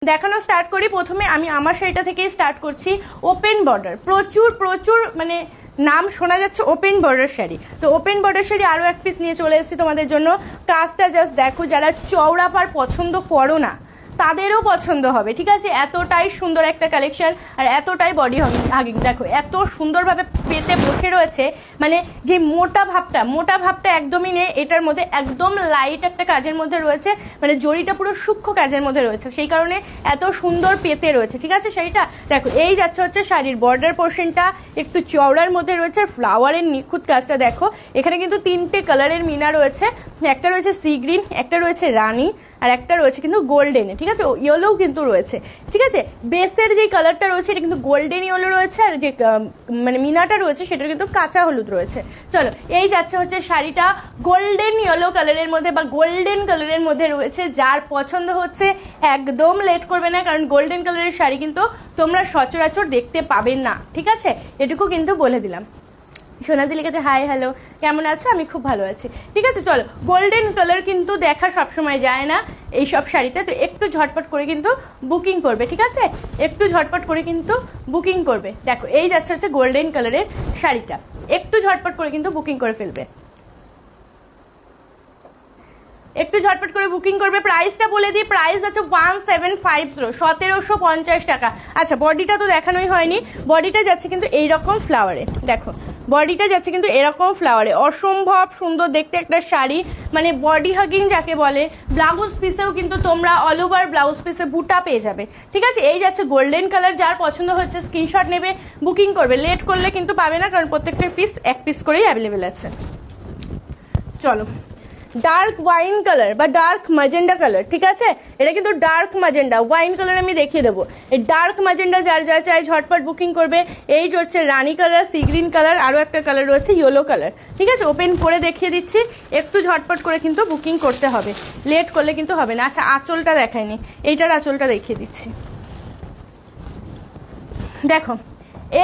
দেখানো স্টার্ট করি। প্রথমে আমি আমার শাড়িটা থেকেই স্টার্ট করছি। ওপেন বর্ডার, প্রচুর প্রচুর মানে নাম শোনা যাচ্ছে ওপেন বর্ডার শাড়ি। তো ওপেন বর্ডার শাড়ি আরও এক পিস নিয়ে চলে এসেছি তোমাদের জন্য। কাজটা জাস্ট দেখো, যারা চওড়া পাড় পছন্দ করো না তাদেরও পছন্দ হবে, ঠিক আছে? এতটাই সুন্দর একটা কালেকশন আর এতটাই বডি হাগিং। দেখো এত সুন্দরভাবে পেতে বসে রয়েছে, মানে যে মোটা ভাবটা একদমই নেই এটার মধ্যে, একদম লাইট একটা কাজের মধ্যে রয়েছে, মানে জড়িটা পুরো সূক্ষ্ম কাজের মধ্যে রয়েছে, সেই কারণে এত সুন্দর পেতে রয়েছে, ঠিক আছে? শাড়িটা দেখো এই যাচ্ছে হচ্ছে শাড়ির বর্ডার পোর্শনটা একটু চওড়ার মধ্যে রয়েছে। ফ্লাওয়ারের নিখুঁত কাজটা দেখো, এখানে কিন্তু 3টে কালারের মিনা রয়েছে, একটা রয়েছে সি গ্রিন, একটা রয়েছে রানী, আর একটা রয়েছে কিন্তু গোল্ডেনে, ঠিক আছে? ইয়েলোও কিন্তু রয়েছে, ঠিক আছে? বেসের যে কালারটা রয়েছে এটা কিন্তু গোল্ডেন ইয়েলো রয়েছে, আর যে মানে মিনাটা রয়েছে সেটা কিন্তু কাঁচা হলুদ রয়েছে। চলো এই যাচ্ছে হচ্ছে শাড়িটা গোল্ডেন ইয়েলো কালারের মধ্যে বা গোল্ডেন কালারের মধ্যে রয়েছে। যার পছন্দ হচ্ছে একদম লেট করবে না, কারণ গোল্ডেন কালারের শাড়ি কিন্তু তোমরা সচরাচর দেখতে পাবে না, ঠিক আছে? এটুকু কিন্তু বলে দিলাম। সোনাদি লিখেছে হাই হ্যালো, কেমন আছো? আমি খুব ভালো আছি, ঠিক আছে? চলো, গোল্ডেন কালার কিন্তু দেখা সবসময় যায় না এই সব শাড়িতে, তো একটু ঝটপট করে কিন্তু বুকিং করবে, ঠিক আছে? একটু ঝটপট করে কিন্তু বুকিং করবে। দেখো এই যাচ্ছে হচ্ছে গোল্ডেন কালারের শাড়িটা, একটু ঝটপট করে কিন্তু বুকিং করে ফেলবে, একটু ঝটপট করে বুকিং করবে। প্রাইসটা বলে দিই, প্রাইস আছে 1750, 1750 টাকা। আচ্ছা, বডিটা তো দেখানোই হয়নি, বডিটা যাচ্ছে কিন্তু এইরকম ফ্লাওয়ারে, দেখো বডিটা যাচ্ছে কিন্তু এরকম ফ্লাওয়ারে, অসম্ভব সুন্দর দেখতে একটা শাড়ি, মানে বডি হাগিং যাকে বলে। ব্লাউজ পিসেও কিন্তু তোমরা অল ওভার ব্লাউজ পিসে বুটা পেয়ে যাবে, ঠিক আছে? এই যাচ্ছে গোল্ডেন কালার, যার পছন্দ হচ্ছে স্ক্রিনশট নেবে, বুকিং করবে। লেট করলে কিন্তু পাবে না, কারণ প্রত্যেকটা পিস এক পিস করেই অ্যাভেলেবেল আছে। চলো, ডার্ক ওয়াইন কালার বা ডার্ক ম্যাজেন্ডা কালার, ঠিক আছে? এটা কিন্তু ডার্ক ম্যাজেন্ডা, ওয়াইন কালার আমি দেখিয়ে দেবো। এই ডার্ক ম্যাজেন্ডা যার যা চাই ঝটপট বুকিং করবে। এই যে হচ্ছে রানী কালার, সি গ্রিন কালার, আরও একটা কালার রয়েছে ইয়েলো কালার, ঠিক আছে? ওপেন করে দেখিয়ে দিচ্ছি, একটু ঝটপট করে কিন্তু বুকিং করতে হবে, লেট করলে কিন্তু হবে না। আচ্ছা, আঁচলটা দেখায়নি, এইটার আঁচলটা দেখিয়ে দিচ্ছি। দেখো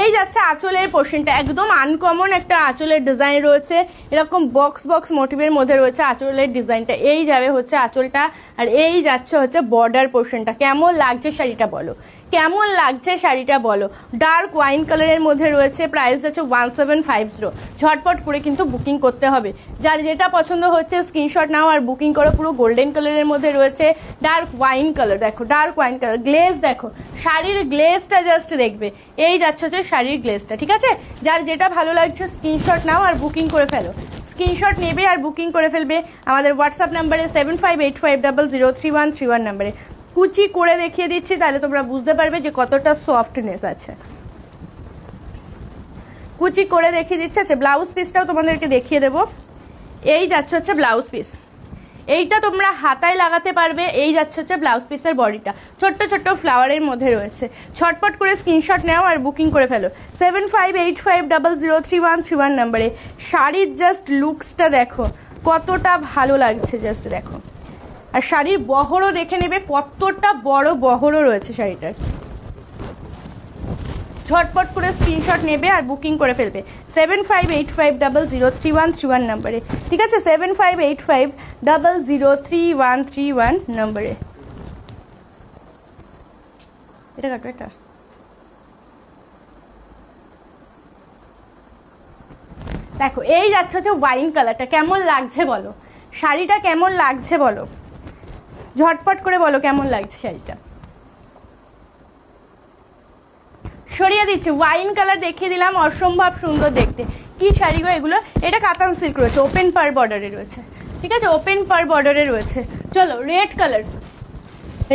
এই যাচ্ছে আঁচলের পোর্শনটা, একদম আনকমন একটা আঁচলের ডিজাইন রয়েছে, এরকম বক্স বক্স মোটিভের মধ্যে রয়েছে আঁচলের ডিজাইনটা। এই যাবে হচ্ছে আঁচলটা, আর এই যাচ্ছে হচ্ছে বর্ডার পোর্শনটা। কেমন লাগছে শাড়িটা বলো, কেমন লাগছে শাড়িটা বলো? ডার্ক ওয়াইন কালারের মধ্যে রয়েছে, প্রাইস আছে 1750। ঝটপট করে কিন্তু বুকিং করতে হবে। যার যেটা পছন্দ হচ্ছে স্ক্রিনশট নাও আর বুকিং করো। পুরো গোল্ডেন কালারের মধ্যে রয়েছে, ডার্ক ওয়াইন কালার, দেখো ডার্ক ওয়াইন কালার। গ্লেজ দেখো, শাড়ির গ্লেজটা জাস্ট দেখবে, এই যাচ্ছে হচ্ছে শাড়ির গ্লেজটা, ঠিক আছে? যার যেটা ভালো লাগছে স্ক্রিনশট নাও আর বুকিং করে ফেলো। স্ক্রিনশট নেবে আর বুকিং করে ফেলবে আমাদের হোয়াটসঅ্যাপ নাম্বারে 7585003131 নাম্বারে। কুচি করে দেখিয়ে দিচ্ছি, তাহলে তোমরা বুঝতে পারবে যে কতটা সফটনেস আছে। কুচি করে দেখিয়ে দিচ্ছে। আচ্ছা, ব্লাউজ পিসটাও তোমাদেরকে দেখিয়ে দেবো। এই যাচ্ছে হচ্ছে ব্লাউজ পিস, এইটা তোমরা হাতায় লাগাতে পারবে। এই যাচ্ছে হচ্ছে ব্লাউজ পিসের বডিটা, ছোট্ট ছোট্ট ফ্লাওয়ারের মধ্যে রয়েছে। ছটপট করে স্ক্রিনশট নাও আর বুকিং করে ফেলো 7585003131 নাম্বারে। শাড়ির জাস্ট লুকসটা দেখো কতটা ভালো লাগছে, জাস্ট দেখো। আর শাড়ির বহরও দেখে নেবে, কতটা বড় বহরও রয়েছে শাড়িটার। ঝটপট করে স্ক্রিনশট নেবে আর বুকিং করে ফেলবে 7585003131 নাম্বারে, ঠিক আছে? 7585003131 নাম্বারে। এটা কাটো, এটা দেখো এই যাচ্ছে হচ্ছে ওয়াইন কালারটা। কেমন লাগছে বলো, শাড়িটা কেমন লাগছে বলো, ঝটপট করে বলো কেমন লাগছে শাড়িটা। সরিয়ে দিচ্ছি, ওয়াইন কালার দেখিয়ে দিলাম, অসম্ভব সুন্দর দেখতে। কি শাড়ি গো এগুলো? এটা কাতান সিল্ক রয়েছে, ওপেন পার বর্ডারে রয়েছে, ঠিক আছে? ওপেন পার বর্ডারে রয়েছে। চলো রেড কালার,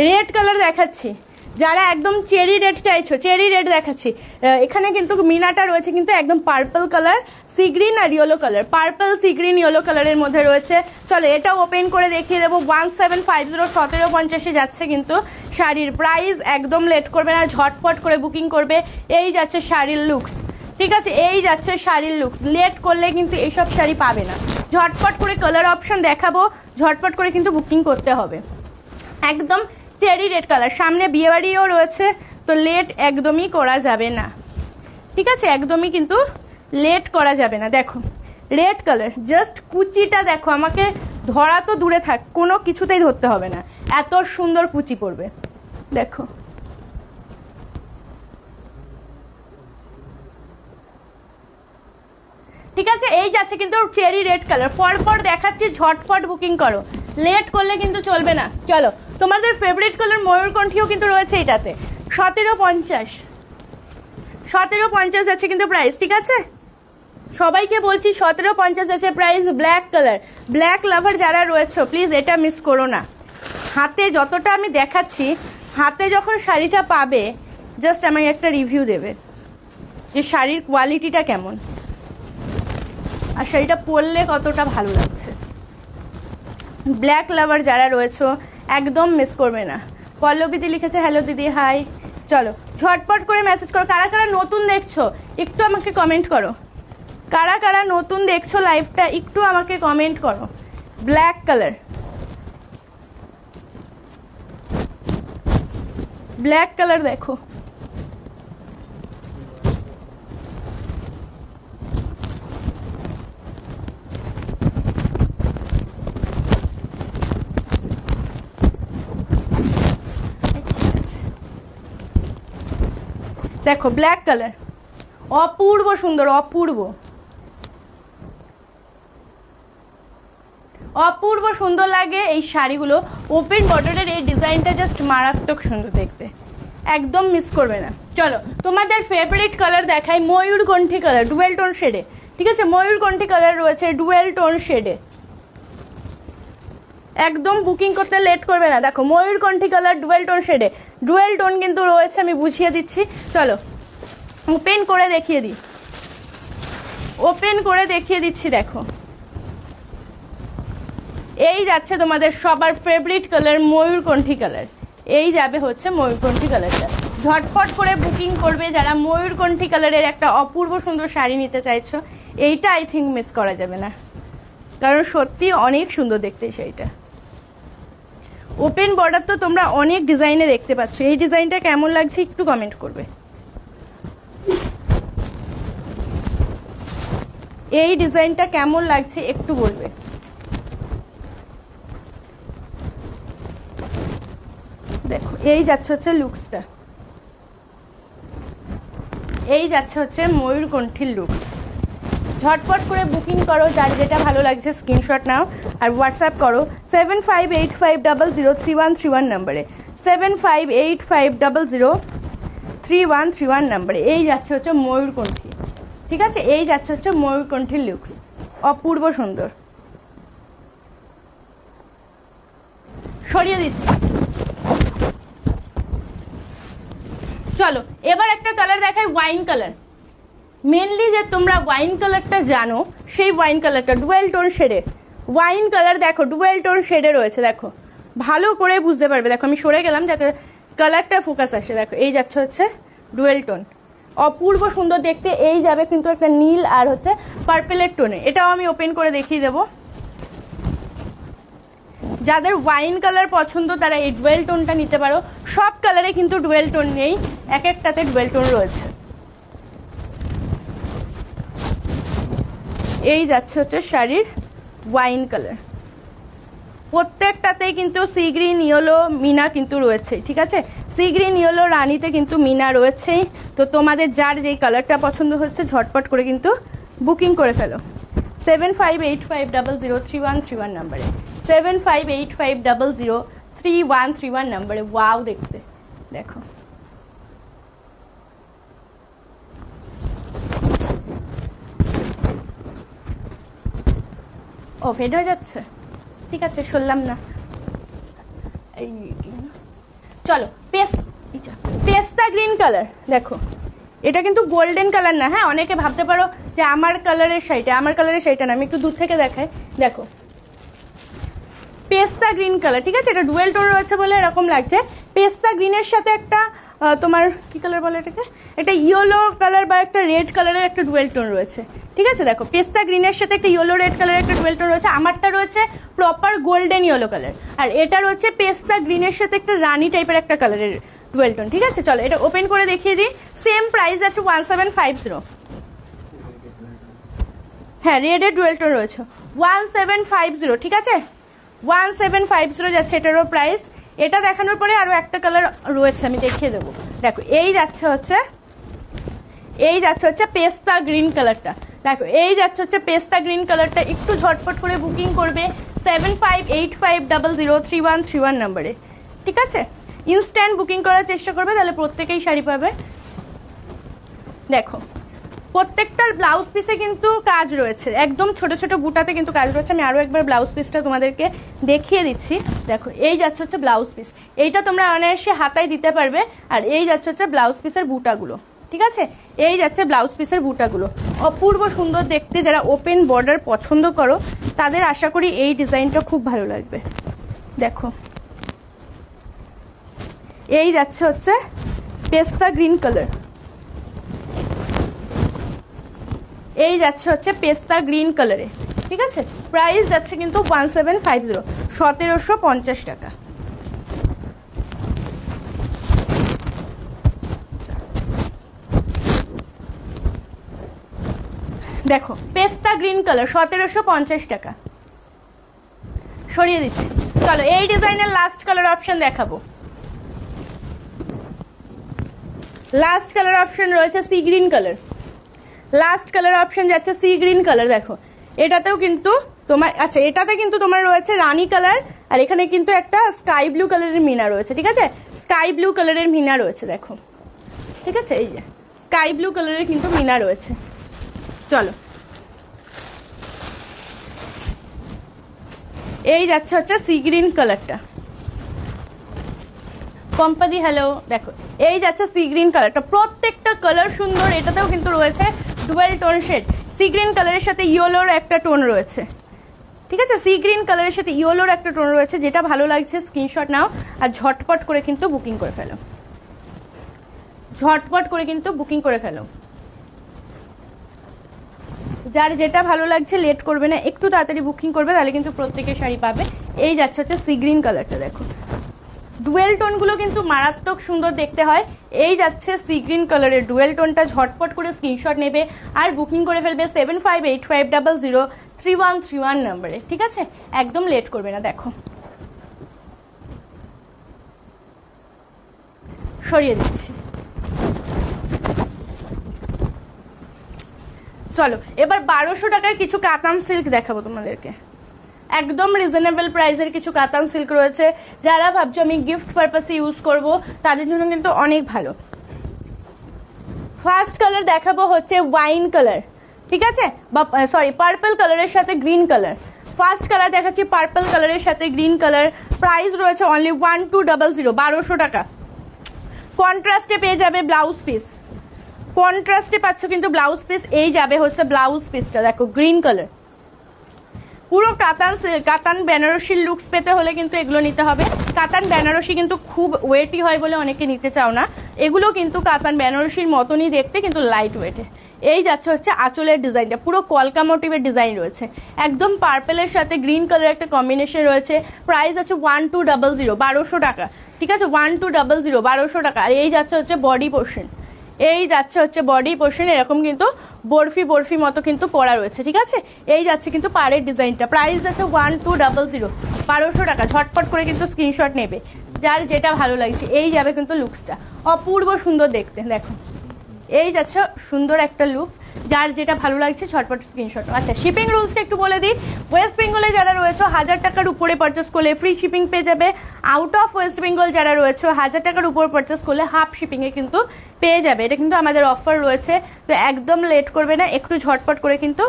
রেড কালার দেখাচ্ছি। যারা একদম চেরি রেড চাইছো, চেরি রেড দেখাচ্ছি। এখানে কিন্তু মিনাটা রয়েছে কিন্তু একদম পার্পল কালার, সি গ্রিন আর yellow colour, purple sea green yellow কালারের মধ্যে রয়েছে। চলো এটাও ওপেন করে দেখিয়ে দেবো। 1750, 1750 যাচ্ছে কিন্তু শাড়ির প্রাইস। একদম লেট করবে না, ঝটপট করে বুকিং করবে। এই যাচ্ছে শাড়ির লুকস, ঠিক আছে? এই যাচ্ছে শাড়ির লুকস। লেট করলে কিন্তু এইসব শাড়ি পাবে না। ঝটপট করে কালার অপশন দেখাবো, ঝটপট করে কিন্তু বুকিং করতে হবে। একদম চেরি রেড কালার, সামনে বিয়েবাড়িও রয়েছে, তো লেট একদমই করা যাবে না, ঠিক আছে? একদমই কিন্তু লেট করা যাবে না। দেখো রেড কালার, জাস্ট কুচিটা দেখো, আমাকে ধরা তো দূরে থাক, কোনো কিছুতেই ধরতে হবে না, এত সুন্দর কুচি পড়বে। দেখো ঠিক আছে, এই যাচ্ছে কিন্তু চেরি রেড কালার। পরপর দেখাচ্ছি, ঝটপট বুকিং করো, লেট করলে কিন্তু চলবে না। চলো, তোমাদের ফেভারিট কালার ময়ূরকণ্ঠীও কিন্তু রয়েছে এটাতে। 1750, 1750 আছে কিন্তু প্রাইস। ঠিক আছে, সবাইকে বলছি 1750 আছে প্রাইস। ব্ল্যাক কালার, ব্ল্যাক লাভার যারা রয়েছে প্লিজ এটা মিস করো না। হাতে যতটা আমি দেখাচ্ছি, হাতে যখন শাড়িটা পাবে জাস্ট আমাকে একটা রিভিউ দেবে যে শাড়ির কোয়ালিটিটা কেমন আর শাড়িটা পরলে কতটা ভালো লাগছে। ব্ল্যাক লাভার যারা রয়েছে একদম মিস করবে না। পল্লবীদি লিখেছে হ্যালো দিদি, হাই। চলো ঝটপট করে মেসেজ করো। কারা কারা নতুন দেখছো একটু আমাকে কমেন্ট করো। কারা কারা নতুন দেখছো লাইভটা একটু আমাকে কমেন্ট করো। ব্ল্যাক কালার, ব্ল্যাক কালার দেখো। দেখো ব্ল্যাক কালার, অপূর্ব সুন্দর, অপূর্ব অপূর্ব সুন্দর লাগে এই শাড়িগুলো। ওপেন বর্ডারের এই ডিজাইনটা জাস্ট মারাত্মক সুন্দর দেখতে, একদম মিস করবে না। চলো তোমাদের ফেভারিট কালার দেখাই, ময়ূরকণ্ঠী কালার ডুয়েল টোন শেডে। ঠিক আছে, ময়ূরকণ্ঠী কালার রয়েছে ডুয়েল টোন শেডে, একদম বুকিং করতে লেট করবে না। দেখো ময়ূরকণ্ঠী কালার ডুয়েল টোন শেডে, ডুয়েল টোন কিন্তু রয়েছে, আমি বুঝিয়ে দিচ্ছি। চলো ওপেন করে দেখিয়ে দিই, ওপেন করে দেখিয়ে দিচ্ছি। দেখো এই যাচ্ছে তোমাদের সবার ফেভারিট কালার ময়ূরকণ্ঠী কালার, এই যাবে হচ্ছে ময়ূরকণ্ঠী কালারটা। ঝটপট করে বুকিং করবে যারা ময়ূরকণ্ঠী কালারের একটা অপূর্ব সুন্দর শাড়ি নিতে চাইছো। এইটা আই থিঙ্ক মিস করা যাবে না, কারণ সত্যি অনেক সুন্দর দেখতে এই শাড়িটা। ওপেন বর্ডার তো তোমরা অনেক ডিজাইনে দেখতে পাচ্ছ, এই ডিজাইনটা কেমন লাগছে একটু কমেন্ট করবে। এই ডিজাইনটা কেমন লাগছে একটু বলবে। দেখো এই যাচ্ছে হচ্ছে লুকসটা, এই যাচ্ছে হচ্ছে ময়ূরকণ্ঠীর লুক। ঝটপট করে বুকিং করো, যার যেটা ভালো লাগছে স্ক্রিনশট নাও আর হোয়াটসঅ্যাপ করো 7585003131 নাম্বারে, 7585003131 নাম্বারে। এই যাচ্ছে হচ্ছে ময়ূরকণ্ঠী। ঠিক আছে, এই যাচ্ছে হচ্ছে ময়ূরকণ্ঠীর লুকস, অপূর্ব সুন্দর। সরিয়ে দিচ্ছি। চলো এবার একটা কালার দেখাই, ওয়াইন কালার। মেনলি যে তোমরা ওয়াইন কালারটা জানো সেই ওয়াইন কালারটা ডুয়েল টোন শেডে। ওয়াইন কালার দেখো ডুয়েল টোন শেডে রয়েছে, দেখো ভালো করে বুঝতে পারবে। দেখো আমি সরে গেলাম যাতে কালারটা ফোকাস আসে। দেখো এই যাচ্ছে হচ্ছে ডুয়েল টোন, অপূর্ব সুন্দর দেখতে। এই যাবে কিন্তু একটা নীল আর হচ্ছে পার্পেলের টোনে, এটাও আমি ওপেন করে দেখিয়ে দেবো। যাদের ওয়াইন কালার পছন্দ তারা এই ডুয়েল টোনটা নিতে পারো। সব কালারে কিন্তু ডুয়েল টোন নেই, এক একটাতে ডুয়েল টোন রয়েছে। এই যাচ্ছে হচ্ছে শাড়ির ওয়াইন কালার, প্রত্যেকটাতেই কিন্তু সি গ্রিন ইয়েলো মিনা কিন্তু রয়েছে। ঠিক আছে, সি গ্রিন ইয়েলো রানীতে কিন্তু মিনা রয়েছেই। তো তোমাদের যার যেই কালারটা পছন্দ হচ্ছে ঝটপট করে কিন্তু বুকিং করে ফেলো 7585003131 নাম্বারে, 7585003131 নাম্বারে। ওয়াও দেখতে, দেখো ও ফেড হয়ে যাচ্ছে। ঠিক আছে শুনলাম না। এই চলো পেস্তা গ্রিন কালার দেখো, এটা কিন্তু গোল্ডেন কালার না। হ্যাঁ, অনেকে ভাবতে পারো যে আমার কালারের শাড়িটা, আমার কালারের শাড়িটা না, আমি একটু দূর থেকে দেখাই। দেখো পেস্তা গ্রিন কালার। ঠিক আছে, এটা ডুয়েল টোন রয়েছে বলে এরকম লাগছে। পেস্তা গ্রিনের সাথে একটা তোমার কি কালার বলে এটাকে, একটা ইয়েলো কালার বা একটা রেড কালারের একটা ডুয়েল টোন রয়েছে। ঠিক আছে, দেখো পেস্তা গ্রিনের সাথে একটা ইয়েলো রেড কালারের একটা ডুয়েল টোন রয়েছে। আমারটা রয়েছে প্রপার গোল্ডেন ইয়েলো কালার, আর এটা রয়েছে পেস্তা গ্রিনের সাথে একটা রানী টাইপের একটা কালারের ডুয়েল টোন। ঠিক আছে, চলো এটা ওপেন করে দেখিয়ে দিই। সেম প্রাইস আছে 1750। হ্যাঁ, রেডের ডুয়েল টোন রয়েছে 1750। ঠিক আছে, 1750 যাচ্ছে এটারও প্রাইস। এটা দেখানোর পরে আরো একটা কালার রয়েছে, আমি দেখিয়ে দেবো। দেখো এই যাচ্ছে হচ্ছে পেস্তা গ্রিন কালারটা। দেখো এই যাচ্ছে হচ্ছে পেস্তা গ্রিন কালারটা। একটু ঝটপট করে বুকিং করবে 7585003131 নম্বরে, ঠিক আছে? ইনস্ট্যান্ট বুকিং করার চেষ্টা করবে, তাহলে প্রত্যেকেই শাড়ি পাবে। দেখো প্রত্যেকটার ব্লাউজ পিসে কিন্তু কাজ রয়েছে, একদম ছোট ছোট বুটাতে কিন্তু কাজ রয়েছে। আমি আরো একবার ব্লাউজ পিসটা তোমাদেরকে দেখিয়ে দিচ্ছি। দেখো এই যাচ্ছে হচ্ছে ব্লাউজ পিস, এইটা তোমরা অনায়াসে হাতায় দিতে পারবে। আর এই যাচ্ছে হচ্ছে ব্লাউজ পিসের বুটাগুলো, ঠিক আছে? এই যাচ্ছে ব্লাউজ পিসের বুটাগুলো, অপূর্ব সুন্দর দেখতে। যারা ওপেন বর্ডার পছন্দ করো তাদের আশা করি এই ডিজাইনটা খুব ভালো লাগবে। দেখো এই যাচ্ছে হচ্ছে পেস্তা গ্রিন কালার, এই যাচ্ছে হচ্ছে পেস্তা গ্রিন কালারে, ঠিক আছে? প্রাইস যাচ্ছে কিন্তু 1750, 1750 টাকা। দেখো পেস্তা গ্রিন কালার 1750 টাকা। সরিয়ে দিচ্ছি। চলো এই ডিজাইনের লাস্ট কালার অপশন দেখাবো। লাস্ট কালার অপশন রয়েছে sea green colour. Last colour option যাচ্ছে সি গ্রিন কালার। দেখো এটাতেও কিন্তু তোমার, আচ্ছা এটাতে কিন্তু তোমার রয়েছে রানী কালার, আর এখানে কিন্তু একটা স্কাই ব্লু কালারের মিনা রয়েছে, ঠিক আছে? স্কাই ব্লু কালারের মিনা রয়েছে, দেখো, ঠিক আছে? এই যে স্কাই ব্লু কালারের কিন্তু মিনা রয়েছে। চলো এই যাচ্ছে হচ্ছে সি গ্রিন কালারটা। কম্পাদি হ্যালো। দেখো এই যাচ্ছে সি গ্রিন কালারটা, প্রত্যেকটা কালার সুন্দর। এটাতেও কিন্তু রয়েছে dual tone shade. Sea green কালারের সাথে ইয়েলোর একটা টোন রয়েছে, ঠিক আছে? সি গ্রিন কালারের সাথে ইয়েলোর একটা টোন রয়েছে। যেটা ভালো লাগছে স্ক্রিনশট নাও আর ঝটপট করে কিন্তু বুকিং করে ফেলো, ঝটপট করে কিন্তু বুকিং করে ফেলো। যার যেটা ভালো লাগছে লেট করবে না, একটু তাড়াতাড়ি বুকিং করবে, তাহলে কিন্তু প্রত্যেকের শাড়ি পাবে। এই যাচ্ছে হচ্ছে সি গ্রিন কালারটা। দেখো ডুয়েল টোনগুলো কিন্তু মারাত্মক সুন্দর দেখতে হয়। এই যাচ্ছে সি গ্রিন কালারের ডুয়েল টোনটা। ঝটপট করে স্ক্রিনশট নেবে আর বুকিং করে ফেলবে 7585003131 নম্বরে, ঠিক আছে? একদম লেট করবে না। দেখো সরিয়ে দিচ্ছি। চলো এবার 1200 টাকার কিছু কাতান সিল্ক দেখাবো তোমাদেরকে। একদম রিজনেবল প্রাইসের কিছু কাতান সিল্ক রয়েছে। যারা ভাবছো আমি গিফট পারপাসে ইউজ করব তাদের জন্য কিন্তু অনেক ভালো। ফার্স্ট কালার দেখাবো হচ্ছে ওয়াইন কালার, ঠিক আছে? বা সরি পার্পল কালারের সাথে গ্রিন কালার। ফার্স্ট কালার দেখাচ্ছি পার্পল কালারের সাথে গ্রিন কালার। প্রাইস রয়েছে অনলি 1200, 1200 টাকা। কন্ট্রাস্টে পেয়ে যাবে ব্লাউজ পিস, কন্ট্রাস্টে পাচ্ছ কিন্তু ব্লাউজ পিস। এই যাবে হচ্ছে ব্লাউজ পিসটা, দেখো গ্রিন কালার। পুরো কাতান বেনারসির লুকস পেতে হলে কিন্তু এগুলো নিতে হবে। কাতান বেনারসি কিন্তু খুব ওয়েটি হয় বলে অনেকে নিতে চাও না, এগুলো কিন্তু কাতান বেনারসির মতনই দেখতে, কিন্তু লাইট ওয়েটে। এই যাচ্ছে হচ্ছে আঁচলের ডিজাইনটা, পুরো কলকা মোটিভের ডিজাইন রয়েছে। একদম পার্পেলের সাথে গ্রিন কালার একটা কম্বিনেশন রয়েছে। প্রাইস আছে 1200, 1200 টাকা, ঠিক আছে? 1200, 1200 টাকা। আর এই যাচ্ছে হচ্ছে বডি পোর্শন, এই যাচ্ছে হচ্ছে বডি পোর্শন। এরকম কিন্তু বরফি বরফি মতো কিন্তু পরা রয়েছে, ঠিক আছে? এই যাচ্ছে কিন্তু পাড়ের ডিজাইনটা। প্রাইস আছে 1200, 1200 টাকা। ঝটপট করে কিন্তু স্ক্রিনশট নেবে, যার যেটা ভালো লাগছে। এই যাবে কিন্তু লুকসটা, অপূর্ব সুন্দর দেখতে। দেখো এই যাচ্ছে সুন্দর একটা লুকস, যার যেটা ভালো লাগছে ঝটপট স্ক্রিনশট। আচ্ছা শিপিং রুলসটা একটু বলে দিই। ওয়েস্ট বেঙ্গলে যারা রয়েছে 1000 টাকার উপরে পারচেস করলে ফ্রি শিপিং পেয়ে যাবে। আউট অফ ওয়েস্ট বেঙ্গল যারা রয়েছে 1000 টাকার উপর পারচেস করলে হাফ শিপিংয়ে কিন্তু পেয়ে যাবে। এটা কিন্তু আমাদের অফার রয়েছে, তো একদম লেট করবে না, একটু ঝটপট করে কিন্তু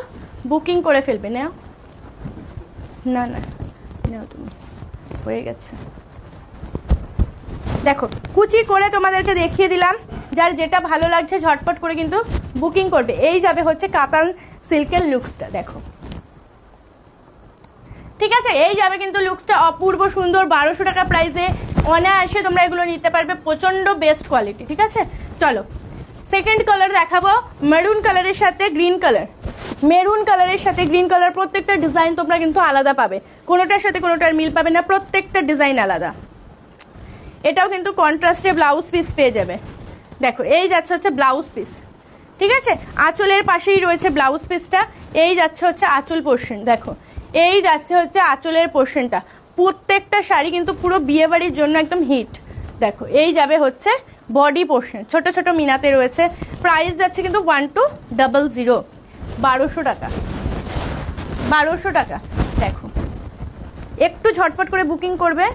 বুকিং করে ফেলবে। নাও না না নাও, তুমি হয়ে গেছে। দেখো কুচি করে তোমাদেরকে দেখিয়ে দিলাম, যার যেটা ভালো লাগছে ঝটপট করে কিন্তু বুকিং করবে। এই যাবে হচ্ছে কাতান সিল্কের লুকসটা, দেখো, ঠিক আছে? এই যাবে কিন্তু লুকসটা অপূর্ব সুন্দর। 1200 টাকা প্রাইসে অনায়াসে তোমরা এগুলো নিতে পারবে, প্রচন্ড বেস্ট কোয়ালিটি, ঠিক আছে? চলো সেকেন্ড কালার দেখাবো, মেরুন কালারের সাথে গ্রিন কালার। মেরুন কালারের সাথে গ্রিন কালার, প্রত্যেকটা ডিজাইন তোমরা কিন্তু আলাদা পাবে, কোনোটার সাথে কোনোটার মিল পাবে না, প্রত্যেকটা ডিজাইন আলাদা। এটাও কিন্তু কন্ট্রাস্টে ব্লাউজ পিস পেয়ে যাবে। দেখো এই যাচ্ছে হচ্ছে ব্লাউজ পিস, ঠিক আছে? আঁচলের পাশেই রয়েছে ব্লাউজ পিসটা। এই যাচ্ছে হচ্ছে আঁচল পোর্শন, দেখো এই যাচ্ছে হচ্ছে আঁচলের পোর্শনটা। প্রত্যেকটা শাড়ি কিন্তু পুরো বিয়ে বাড়ির জন্য একদম হিট। দেখো এই যাবে হচ্ছে বডি পোর্শন, ছোট ছোট মিনাতে রয়েছে। প্রাইস যাচ্ছে কিন্তু 1200, 1200 টাকা, 1200 টাকা। দেখো একটু ঝটপট করে বুকিং করবে,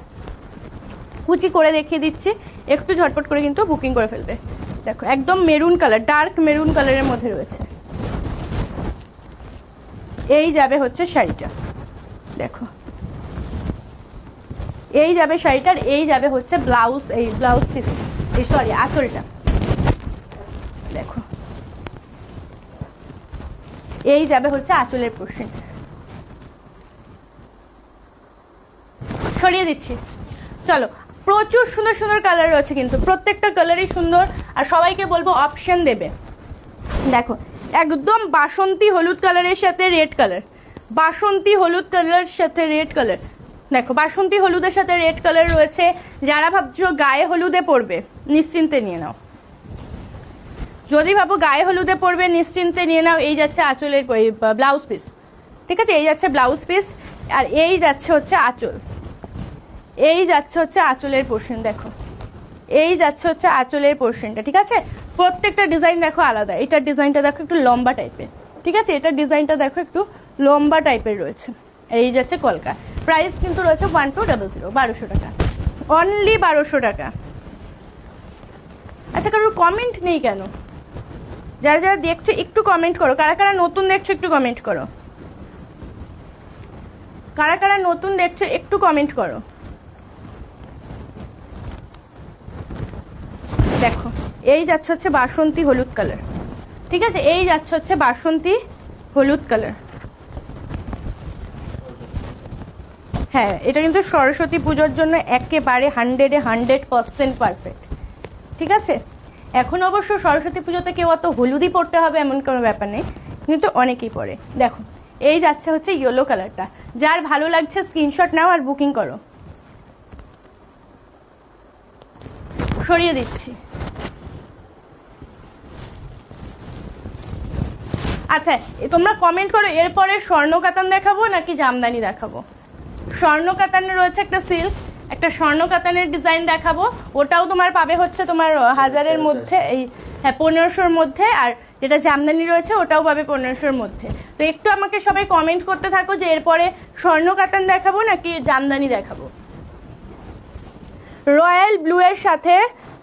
কুচি করে দেখিয়ে দিচ্ছি, একটু ঝটপট করে কিন্তু বুকিং করে ফেলবে। দেখো একদম মেরুন কালার, ডার্ক মেরুন কালারের মধ্যে রয়েছে। এই যাবে হচ্ছে শাড়িটা, দেখো এই যাবে শাড়িটার, এই যাবে হচ্ছে ব্লাউজ, এই ব্লাউজ পিস, এই সরি আঁচলটা। দেখো এই যাবে হচ্ছে আঁচলের পোর্শন। সরিয়ে দিচ্ছি, চলো। প্রচুর সুন্দর সুন্দর কালার রয়েছে কিন্তু, প্রত্যেকটা কালারই সুন্দর। আর সবাইকে বলবো অপশন দেবে। দেখো একদম বাসন্তী হলুদ কালারের সাথে রেড কালার, বাসন্তী হলুদ কালারের সাথে রেড কালার। দেখো বাসন্তী হলুদের সাথে রেড কালার রয়েছে। যারা ভাবছো গায়ে হলুদে পরবে, নিশ্চিন্তে নিয়ে নাও। যদি ভাবো গায়ে হলুদে পরবে, নিশ্চিন্তে নিয়ে নাও। এই যাচ্ছে আঁচলের ব্লাউজ পিস, ঠিক আছে? এই যাচ্ছে ব্লাউজ পিস, আর এই যাচ্ছে হচ্ছে আঁচল, এই যাচ্ছে হচ্ছে আঁচলের পোর্শন। দেখো এই যাচ্ছে হচ্ছে আঁচলের পোর্শনটা, ঠিক আছে? প্রত্যেকটা ডিজাইন দেখো আলাদা। এটার ডিজাইনটা দেখো একটু লম্বা টাইপের, ঠিক আছে? এটার ডিজাইনটা দেখো একটু লম্বা টাইপের রয়েছে। এই যাচ্ছে কলকা। প্রাইস কিন্তু রয়েছে 1200, 1200 টাকা, অনলি 1200 টাকা। আচ্ছা কারোর কমেন্ট নেই কেন? যারা যারা দেখছো একটু কমেন্ট করো। কারা কারা নতুন দেখছো একটু কমেন্ট করো। কারা কারা নতুন দেখছো একটু কমেন্ট করো। দেখো এই যাচ্ছে হচ্ছে বাসন্তী হলুদ কালার, ঠিক আছে? এই যাচ্ছে হচ্ছে বাসন্তী হলুদ কালার। হ্যাঁ এটা কিন্তু সরস্বতী পুজোর জন্য একেবারে 100% পারফেক্ট, ঠিক আছে? এখন অবশ্য সরস্বতী পুজোতে কেউ অত হলুদই পরতে হবে এমন কোনো ব্যাপার নেই, কিন্তু অনেকেই পরে। দেখো এই যাচ্ছে হচ্ছে ইয়েলো কালারটা। যার ভালো লাগছে স্ক্রিনশট নাও আর বুকিং করো। সরিয়ে দিচ্ছি। আচ্ছা তোমরা কমেন্ট করো, এরপরে স্বর্ণ কাতান দেখাবো নাকি জামদানি দেখাবো? স্বর্ণ কাতানের রয়েছে একটা সিল্ক, একটা স্বর্ণ কাতানের ডিজাইন দেখাবো। ওটাও তোমার পাবে হচ্ছে তোমার 1000-এর মধ্যে, এই হ্যাঁ 1500-র মধ্যে। আর যেটা জামদানি রয়েছে ওটাও পাবে 1500-র মধ্যে। তো একটু আমাকে সবাই কমেন্ট করতে থাকো যে এরপরে স্বর্ণ কাতান দেখাবো নাকি জামদানি দেখাবো। রয়্যাল ব্লু এর সাথে